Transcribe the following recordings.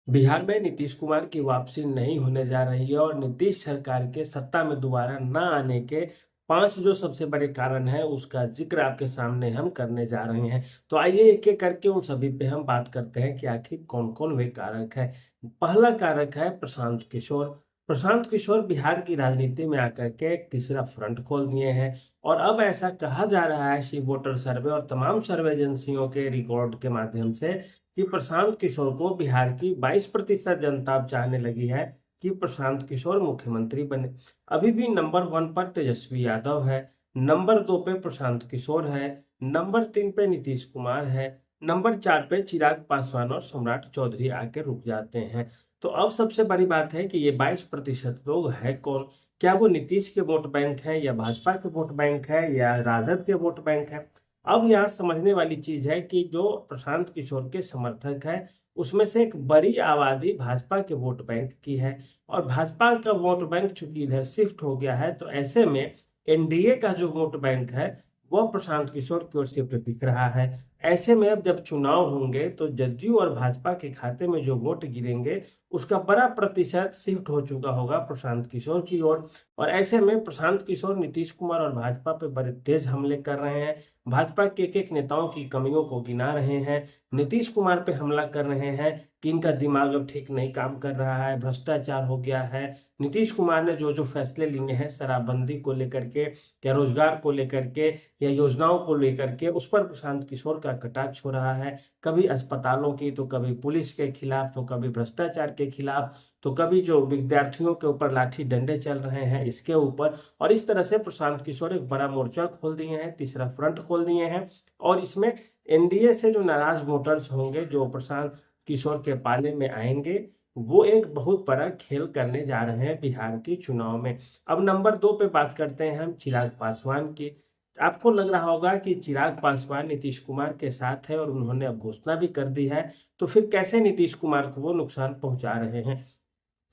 बिहार में नीतीश कुमार की वापसी नहीं होने जा रही है और नीतीश सरकार के सत्ता में दोबारा न आने के 5 जो सबसे बड़े कारण हैं, उसका ज़िक्र आपके सामने हम करने जा रहे हैं। तो आइए एक-एक करके उन सभी पे हम बात करते हैं कि आखिर कौन-कौन वे कारक है। पहला कारक है प्रशांत किशोर। प्रशांत किशोर बिहार की राजनीति में आकर के एक तीसरा फ्रंट खोल दिए हैं और अब ऐसा कहा जा रहा है सी वोटर सर्वे और तमाम सर्वे एजेंसियों के रिकॉर्ड के माध्यम से कि प्रशांत किशोर को बिहार की 22% जनता अब चाहने लगी है कि प्रशांत किशोर मुख्यमंत्री बने। अभी भी नंबर 1 पर तेजस्वी यादव है, नंबर 2 पे प्रशांत किशोर है, नंबर 3 पे नीतीश कुमार है, नंबर 4 पे चिराग पासवान और सम्राट चौधरी आके रुक जाते हैं। तो अब सबसे बड़ी बात है कि ये 22% लोग हैं कौन? क्या वो नीतीश के वोट बैंक हैं या भाजपा के वोट बैंक है या राजद के वोट बैंक है? अब यहाँ समझने वाली चीज है कि जो प्रशांत किशोर के समर्थक है, उसमें से एक बड़ी आबादी भाजपा के वोट बैंक की है और भाजपा का वोट बैंक चूंकि इधर शिफ्ट हो गया है, तो ऐसे में एनडीए का जो वोट बैंक है, वो प्रशांत किशोर की ओर शिफ्ट दिख रहा है। ऐसे में अब जब चुनाव होंगे तो जदयू और भाजपा के खाते में जो वोट गिरेंगे, उसका बड़ा प्रतिशत शिफ्ट हो चुका होगा प्रशांत किशोर की ओर। और ऐसे में प्रशांत किशोर नीतीश कुमार और भाजपा पे बड़े तेज हमले कर रहे हैं। भाजपा के एक-एक नेताओं की कमियों को गिना रहे हैं, नीतीश कुमार पे हमला कर रहे हैं कि इनका दिमाग अब ठीक नहीं काम कर रहा है, भ्रष्टाचार हो गया है। नीतीश कुमार ने जो-जो फैसले लिए हैं शराबबंदी को लेकर के या रोजगार को लेकर के या योजनाओं को लेकर के, उस पर प्रशांत किशोर का कटाक्ष हो रहा है। कभी अस्पतालों की, तो कभी पुलिस के खिलाफ, तो कभी भ्रष्टाचार के खिलाफ, तो कभी जो विद्यार्थियों के ऊपर लाठी डंडे चल रहे हैं इसके ऊपर। और इस तरह से प्रशांत किशोर एक बड़ा मोर्चा खोल दिए हैं, तीसरा फ्रंट खोल दिए हैं और इसमें एनडीए से जो नाराज वोटर्स होंगे, जो प्रशांत किशोर के पाले में आएंगे, वो एक बहुत बड़ा खेल करने जा रहे हैं बिहार के चुनाव में। अब नंबर 2 पे बात करते हैं हम चिराग पासवान की। आपको लग रहा होगा कि चिराग पासवान नीतीश कुमार के साथ है और उन्होंने अब घोषणा भी कर दी है, तो फिर कैसे नीतीश कुमार को वो नुकसान पहुंचा रहे हैं?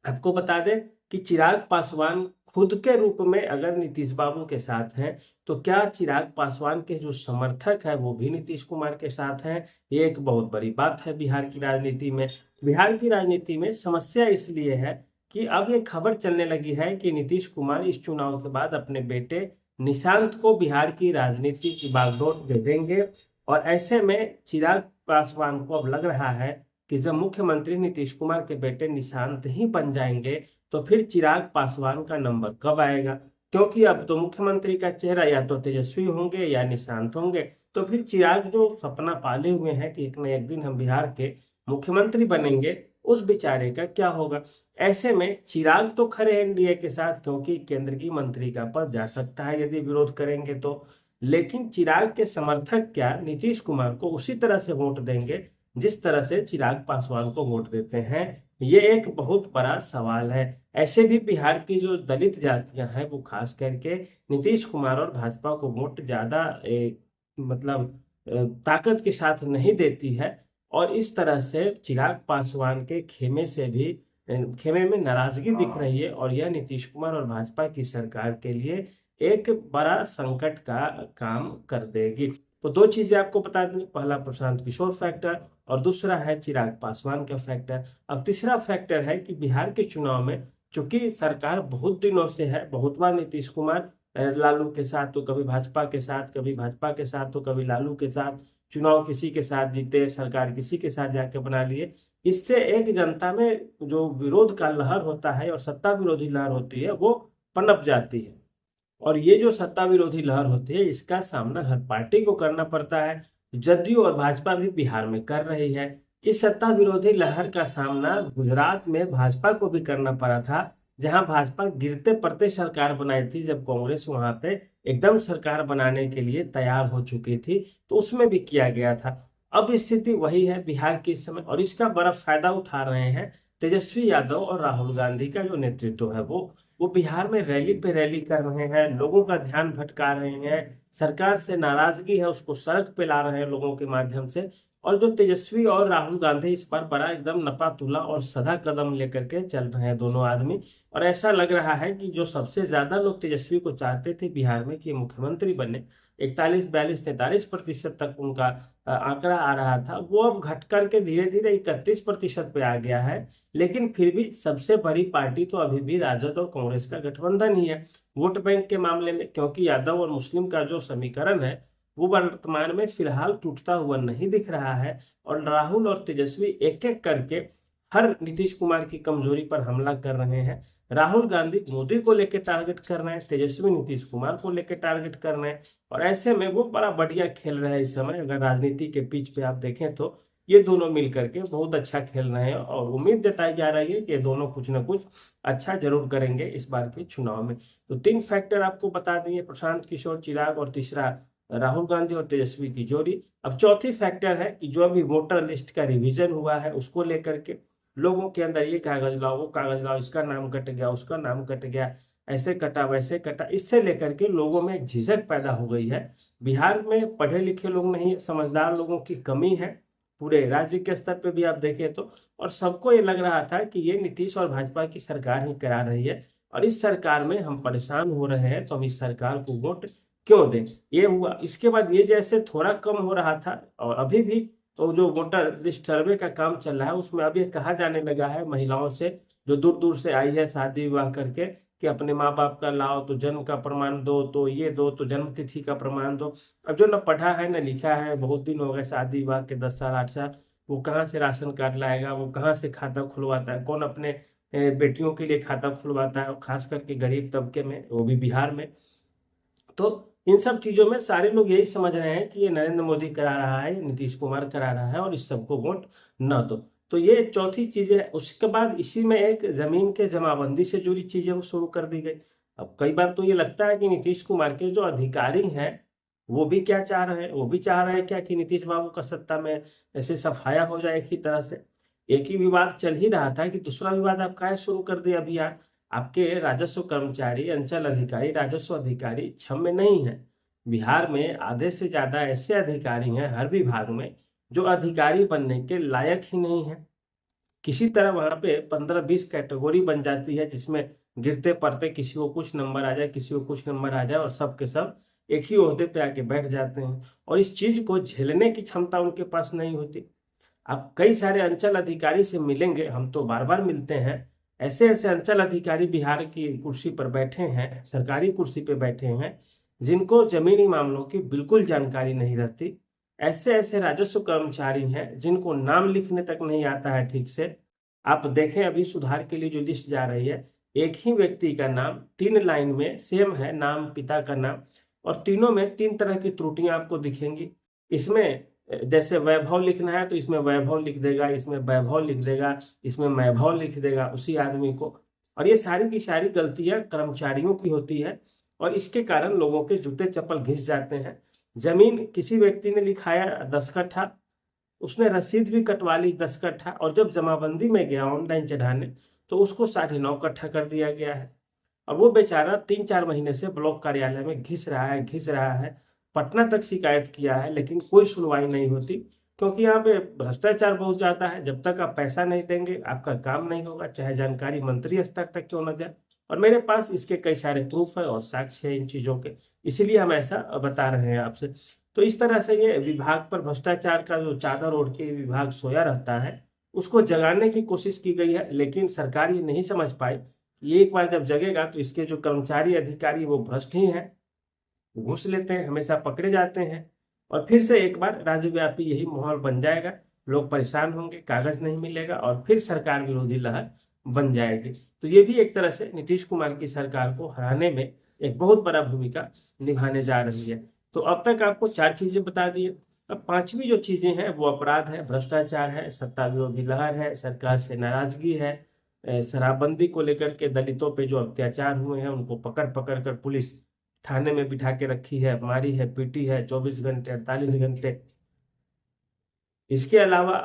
आपको बता दें कि चिराग पासवान खुद के रूप में अगर नीतीश बाबू के साथ हैं, तो क्या चिराग पासवान के जो समर्थक हैं, वो भी नीतीश कुमार के साथ हैं? ये एक बहुत बड़ी बात है बिहार की राजनीति में। बिहार की राजनीति में समस्या इसलिए है कि अब ये खबर चलने लगी है कि नीतीश कुमार इस चुनाव के बाद अपने बेटे निशांत को बिहार की राजनीति की बागडोर दे देंगे और ऐसे में चिराग पासवान को अब लग रहा है कि जब मुख्यमंत्री नीतीश कुमार के बेटे निशांत ही बन जाएंगे, तो फिर चिराग पासवान का नंबर कब आएगा? क्योंकि अब तो मुख्यमंत्री का चेहरा या तो तेजस्वी होंगे या निशांत होंगे। तो फिर चिराग जो सपना पाले हुए हैं कि एक न एक दिन हम बिहार के मुख्यमंत्री बनेंगे, उस बेचारे का क्या होगा? ऐसे में चिराग तो खड़े एनडीए के साथ, क्योंकि केंद्र की मंत्री का पद जा सकता है यदि विरोध करेंगे तो। लेकिन चिराग के समर्थक क्या नीतीश कुमार को उसी तरह से वोट देंगे जिस तरह से चिराग पासवान को वोट देते हैं? ये एक बहुत बड़ा सवाल है। ऐसे भी बिहार की जो दलित जातियां हैं, वो खास करके नीतीश कुमार और भाजपा को वोट ज्यादा मतलब ताकत के साथ नहीं देती है और इस तरह से चिराग पासवान के खेमे से भी खेमे में नाराजगी दिख रही है और यह नीतीश कुमार और भाजपा की सरकार के लिए एक बड़ा संकट का काम कर देगी। तो 2 चीज़ें आपको बता दें, पहला प्रशांत किशोर फैक्टर और दूसरा है चिराग पासवान का फैक्टर। अब तीसरा फैक्टर है कि बिहार के चुनाव में चूंकि सरकार बहुत दिनों से है, बहुत बार नीतीश कुमार लालू के साथ, तो कभी भाजपा के साथ, कभी भाजपा के साथ, तो कभी लालू के साथ, चुनाव किसी के साथ जीते, सरकार किसी के साथ जाके बना लिए। इससे एक जनता में जो विरोध का लहर होता है और सत्ता विरोधी लहर होती है, वो पनप जाती है। और ये जो सत्ता विरोधी लहर होती है, इसका सामना हर पार्टी को करना पड़ता है। जदयू और भाजपा भी बिहार में कर रही है। इस सत्ता विरोधी लहर का सामना गुजरात में भाजपा को भी करना पड़ा था, जहां भाजपा गिरते पड़ते सरकार बनाई थी, जब कांग्रेस वहां पे एकदम सरकार बनाने के लिए तैयार हो चुकी थी, तो उसमें भी किया गया था। अब स्थिति वही है बिहार की इस समय और इसका बड़ा फायदा उठा रहे हैं तेजस्वी यादव और राहुल गांधी का जो नेतृत्व है। वो बिहार में रैली पे रैली कर रहे हैं, लोगों का ध्यान भटका रहे हैं, सरकार से नाराजगी है उसको सड़क पे ला रहे हैं लोगों के माध्यम से। और जो तेजस्वी और राहुल गांधी इस बार बड़ा एकदम नपातुला और सधा कदम लेकर के चल रहे हैं दोनों आदमी। और ऐसा लग रहा है कि जो सबसे ज्यादा लोग तेजस्वी को चाहते थे बिहार में कि मुख्यमंत्री बने, 41 42 43% तक उनका आंकड़ा आ रहा था, वो अब घट करके धीरे धीरे 31% पे आ गया है। लेकिन फिर भी सबसे बड़ी पार्टी तो अभी भी राजद और कांग्रेस का गठबंधन ही है वोट बैंक के मामले में, क्योंकि यादव और मुस्लिम का जो समीकरण है वो वर्तमान में फिलहाल टूटता हुआ नहीं दिख रहा है। और राहुल और तेजस्वी एक एक करके हर नीतीश कुमार की कमजोरी पर हमला कर रहे हैं। राहुल गांधी मोदी को लेकर टारगेट कर रहे हैं, तेजस्वी नीतीश कुमार को लेकर टारगेट कर रहे हैं। और ऐसे में वो बड़ा बढ़िया खेल रहे हैं इस समय। अगर राजनीति के पिच पे आप देखें तो ये दोनों मिल करके बहुत अच्छा खेल रहे हैं और उम्मीद जताई जा रही है कि ये दोनों कुछ ना कुछ अच्छा जरूर करेंगे इस बार के चुनाव में। तो 3 फैक्टर आपको बता दिए, प्रशांत किशोर, चिराग, और तीसरा राहुल गांधी और तेजस्वी की जोड़ी। अब चौथी फैक्टर है कि जो अभी वोटर लिस्ट का रिवीजन हुआ है उसको लेकर के लोगों के अंदर ये कागज लाओ, वो कागज लाओ, इसका नाम कट गया, उसका नाम कट गया, ऐसे कटा वैसे कटा, इससे लेकर के लोगों में एक झिझक पैदा हो गई है। बिहार में पढ़े लिखे लोग नहीं, समझदार लोगों की कमी है पूरे राज्य के स्तर पे भी आप देखें तो। और सबको ये लग रहा था कि ये नीतीश और भाजपा की सरकार ही करा रही है और इस सरकार में हम परेशान हो रहे हैं, तो हम इस सरकार को वोट क्यों दें। ये हुआ। इसके बाद ये जैसे थोड़ा कम हो रहा था और अभी भी तो जो वोटर लिस्ट सर्वे का काम चल रहा है उसमें अब ये कहा जाने लगा है महिलाओं से जो दूर दूर से आई है शादी विवाह करके कि अपने माँ बाप का लाओ, तो जन्म का प्रमाण दो, तो ये दो, तो जन्म तिथि का प्रमाण दो। अब जो न पढ़ा है न लिखा है, बहुत दिन हो गए शादी विवाह के, 10 साल 8 साल, वो कहाँ से राशन कार्ड लाएगा, वो कहाँ से खाता खुलवाता है, कौन अपने बेटियों के लिए खाता खुलवाता है, और खास करके गरीब तबके में, वो भी बिहार में। तो इन सब चीजों में सारे लोग यही समझ रहे हैं कि ये नरेंद्र मोदी करा रहा है, नीतीश कुमार करा रहा है और इस सबको वोट न दो। तो ये चौथी चीज है। उसके बाद इसी में एक जमीन के जमाबंदी से जुड़ी चीजें वो शुरू कर दी गई। अब कई बार तो ये लगता है कि नीतीश कुमार के जो अधिकारी हैं वो भी क्या चाह रहे हैं, वो भी चाह रहे हैं क्या कि नीतीश बाबू का सत्ता में ऐसे सफाया हो जाए एक ही तरह से। एक ही विवाद चल ही रहा था कि दूसरा विवाद आप काहे शुरू कर दिया अभियान। आपके राजस्व कर्मचारी, अंचल अधिकारी, राजस्व अधिकारी क्षम में नहीं है। बिहार में आधे से ज्यादा ऐसे अधिकारी हैं हर विभाग में जो अधिकारी बनने के लायक ही नहीं है। किसी तरह वहां पे 15 20 कैटेगरी बन जाती है जिसमें गिरते पड़ते किसी को कुछ नंबर आ जाए, किसी को कुछ नंबर आ जाए, और सब के सब एक ही ओहदे पे आके बैठ जाते हैं और इस चीज को झेलने की क्षमता उनके पास नहीं होती। आप कई सारे अंचल अधिकारी से मिलेंगे, हम तो बार बार मिलते हैं, ऐसे ऐसे अंचल अधिकारी बिहार की कुर्सी पर बैठे हैं, सरकारी कुर्सी पे बैठे हैं, जिनको जमीनी मामलों की बिल्कुल जानकारी नहीं रहती। ऐसे ऐसे राजस्व कर्मचारी हैं जिनको नाम लिखने तक नहीं आता है ठीक से। आप देखें अभी सुधार के लिए जो लिस्ट जा रही है, एक ही व्यक्ति का नाम 3 लाइन में सेम है, नाम, पिता का नाम, और तीनों में 3 तरह की त्रुटियां आपको दिखेंगी। इसमें जैसे वैभव लिखना है तो इसमें वैभव लिख देगा, इसमें वैभव लिख देगा, इसमें मैभव लिख देगा उसी आदमी को। और ये सारी की सारी गलतियां कर्मचारियों की होती है और इसके कारण लोगों के जूते चप्पल घिस जाते हैं। जमीन किसी व्यक्ति ने लिखाया 10 कट्ठा, उसने रसीद भी कटवा ली 10 कट्ठा, और जब जमाबंदी में गया ऑनलाइन चढ़ाने तो उसको 9.5 कट्ठा कर दिया गया है। अब वो बेचारा 3 4 महीने से ब्लॉक कार्यालय में घिस रहा है, पटना तक शिकायत किया है लेकिन कोई सुनवाई नहीं होती, क्योंकि यहाँ पे भ्रष्टाचार बहुत ज्यादा है। जब तक आप पैसा नहीं देंगे आपका काम नहीं होगा, चाहे जानकारी मंत्री स्तर तक क्यों न जाए। और मेरे पास इसके कई सारे प्रूफ है और साक्ष्य है इन चीजों के, इसीलिए हम ऐसा बता रहे हैं आपसे। तो इस तरह से ये विभाग पर भ्रष्टाचार का जो चादर ओढ़ के विभाग सोया रहता है उसको जगाने की कोशिश की गई है, लेकिन सरकार ये नहीं समझ पाई। ये एक बार जब जगेगा तो इसके जो कर्मचारी अधिकारी वो भ्रष्ट ही हैं, घूस लेते हैं, हमेशा पकड़े जाते हैं, और फिर से एक बार राज्यव्यापी यही माहौल बन जाएगा। लोग परेशान होंगे, कागज नहीं मिलेगा और फिर सरकार विरोधी लहर बन जाएगी। तो ये भी एक तरह से नीतीश कुमार की सरकार को हराने में एक बहुत बड़ा भूमिका निभाने जा रही है। तो अब तक आपको 4 चीजें बता दी। अब पांचवी जो चीजें हैं वो अपराध है, भ्रष्टाचार है, सत्ता विरोधी लहर है, सरकार से नाराजगी है, शराबबंदी को लेकर के दलितों पे जो अत्याचार हुए हैं उनको पकड़ पकड़ कर पुलिस थाने में बिठा के रखी है, मारी है, पीटी है 24 घंटे 48 घंटे। इसके अलावा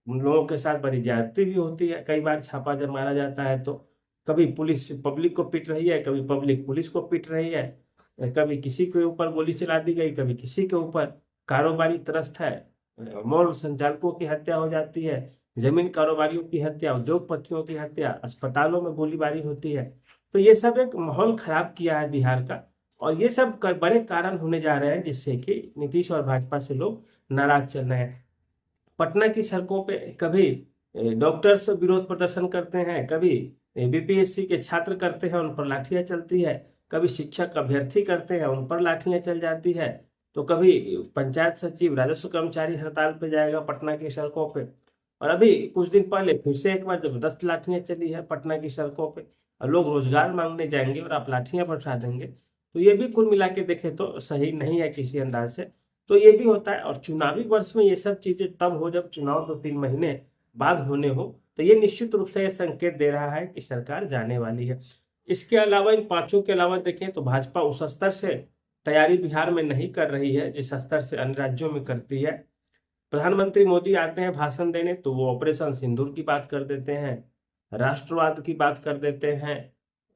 उन लोगों के साथ बड़ी ज्यादती भी होती है। कई बार छापा जब मारा जाता है तो कभी पुलिस पब्लिक को पीट रही है, कभी पब्लिक पुलिस को पीट रही है, कभी किसी के ऊपर गोली चला दी गई, कभी किसी के ऊपर। कारोबारी त्रस्त है, मॉल संचालकों की हत्या हो जाती है, जमीन कारोबारियों की हत्या, उद्योगपतियों की हत्या, अस्पतालों में गोलीबारी होती है। तो ये सब एक माहौल खराब किया है बिहार का, और ये सब बड़े कारण होने जा रहे हैं जिससे कि नीतीश और भाजपा से लोग नाराज चल रहे हैं। पटना की सड़कों पे कभी डॉक्टर्स विरोध प्रदर्शन करते हैं, कभी बीपीएससी के छात्र करते हैं, उन पर लाठियां चलती है, कभी शिक्षक अभ्यर्थी करते हैं, उन पर लाठियां चल जाती है, तो कभी पंचायत सचिव, राजस्व कर्मचारी हड़ताल पे जाएगा पटना की सड़कों पे। और अभी कुछ दिन पहले फिर से एक बार जबरदस्त लाठियां चली है पटना की सड़कों पे, और लोग रोजगार मांगने जाएंगे और आप लाठियां बरसा देंगे। तो ये भी कुल मिला के देखे तो सही नहीं है किसी अंदाज से। तो ये भी होता है, और चुनावी वर्ष में ये सब चीजें तब हो जब चुनाव 2-3 महीने बाद होने हो, तो ये निश्चित रूप से ये संकेत दे रहा है कि सरकार जाने वाली है। इसके अलावा, इन पांचों के अलावा देखें तो भाजपा उस स्तर से तैयारी बिहार में नहीं कर रही है जिस स्तर से अन्य राज्यों में करती है। प्रधानमंत्री मोदी आते हैं भाषण देने तो वो ऑपरेशन सिंदूर की बात कर देते हैं, राष्ट्रवाद की बात कर देते हैं,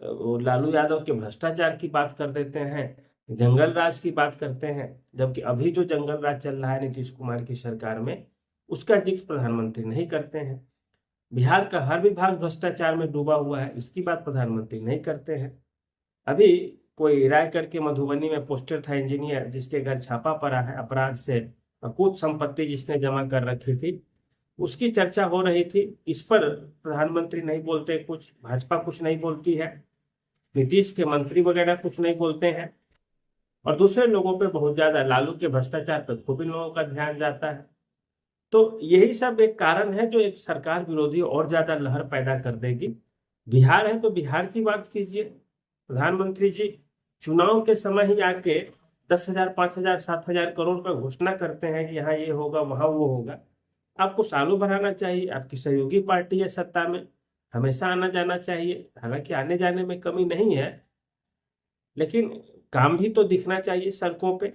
वो लालू यादव के भ्रष्टाचार की बात कर देते हैं, जंगल राज की बात करते हैं। जबकि अभी जो जंगल राज चल रहा है नीतीश कुमार की सरकार में, उसका जिक्र प्रधानमंत्री नहीं करते हैं। बिहार का हर विभाग भ्रष्टाचार में डूबा हुआ है, इसकी बात प्रधानमंत्री नहीं करते हैं। अभी कोई रायगढ़ के मधुबनी में पोस्टर था इंजीनियर, जिसके घर छापा पड़ा है अपराध से, कुछ संपत्ति जिसने जमा कर रखी थी, उसकी चर्चा हो रही थी। इस पर प्रधानमंत्री नहीं बोलते, कुछ भाजपा कुछ नहीं बोलती है, नीतीश के मंत्री वगैरह कुछ नहीं बोलते हैं, और दूसरे लोगों पे बहुत ज्यादा, लालू के भ्रष्टाचार पर खूब इन लोगों का ध्यान जाता है। तो यही सब एक कारण है जो एक सरकार विरोधी और ज्यादा लहर पैदा कर देगी। बिहार है तो बिहार की बात कीजिए। प्रधानमंत्री जी चुनाव के समय ही आके 10,000, 5,000, 7,000 करोड़ का घोषणा करते हैं कि यहाँ ये होगा, वहां वो होगा। आपको सालों भर आना चाहिए, आपकी सहयोगी पार्टी है सत्ता में, हमेशा आना जाना चाहिए। हालांकि आने जाने में कमी नहीं है, लेकिन काम भी तो दिखना चाहिए सड़कों पे।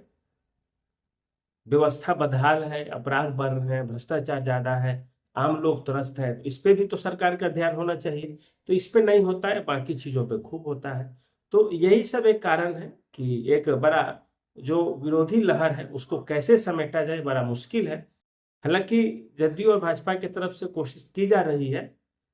व्यवस्था बदहाल है, अपराध बढ़ रहे हैं, भ्रष्टाचार ज्यादा है, आम लोग त्रस्त है, तो इस पे भी तो सरकार का ध्यान होना चाहिए। तो इस पे नहीं होता है, बाकी चीजों पे खूब होता है। तो यही सब एक कारण है कि एक बड़ा जो विरोधी लहर है उसको कैसे समेटा जाए, बड़ा मुश्किल है। हालांकि जदयू और भाजपा की तरफ से कोशिश की जा रही है,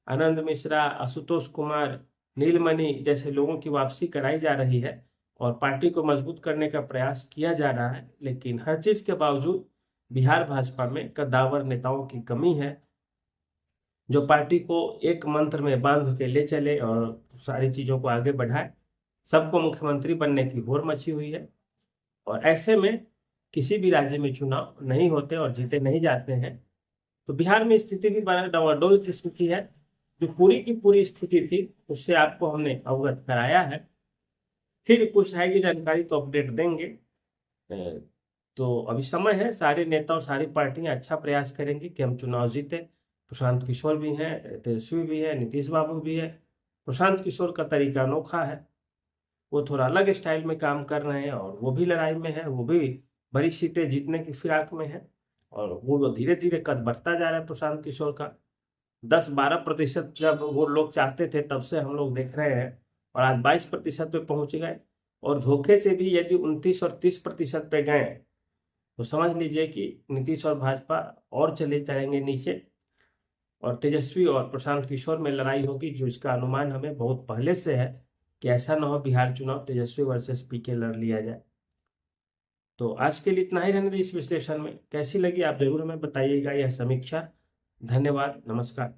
आनंद मिश्रा, आशुतोष कुमार, नीलमणि जैसे लोगों की वापसी कराई जा रही है, और पार्टी को मजबूत करने का प्रयास किया जा रहा है। लेकिन हर चीज के बावजूद बिहार भाजपा में कद्दावर नेताओं की कमी है, जो पार्टी को एक मंत्र में बांध के ले चले और सारी चीजों को आगे बढ़ाए। सबको मुख्यमंत्री बनने की होड़ मची हुई है, और ऐसे में किसी भी राज्य में चुनाव नहीं होते और जीते नहीं जाते हैं। तो बिहार में स्थिति भी बड़ा डवाडोल की स्थिति है। जो पूरी की पूरी स्थिति थी उससे आपको हमने अवगत कराया है। फिर कुछ आएगी जानकारी तो अपडेट देंगे। तो अभी समय है, सारे नेता और सारी पार्टियां अच्छा प्रयास करेंगी कि हम चुनाव जीते। प्रशांत किशोर भी हैं, तेजस्वी भी है, नीतीश बाबू भी है। प्रशांत किशोर का तरीका अनोखा है, वो थोड़ा अलग स्टाइल में काम कर रहे हैं, और वो भी लड़ाई में है, वो भी बड़ी सीटें जीतने की फिराक में है, और वो धीरे धीरे कद बढ़ता जा रहा है प्रशांत किशोर का। 10-12% जब वो लोग चाहते थे तब से हम लोग देख रहे हैं, और आज 22% पे पहुंच गए। और धोखे से भी यदि 29 और 30% पे गए तो समझ लीजिए कि नीतीश और भाजपा और चले जाएंगे नीचे, और तेजस्वी और प्रशांत किशोर में लड़ाई होगी, जो इसका अनुमान हमें बहुत पहले से है कि ऐसा न हो बिहार चुनाव तेजस्वी वर्सेस पीके लड़ लिया जाए। तो आज के लिए इतना ही रहने दे। इस विश्लेषण में कैसी लगी आप जरूर हमें बताइएगा, यह समीक्षा। धन्यवाद, नमस्कार।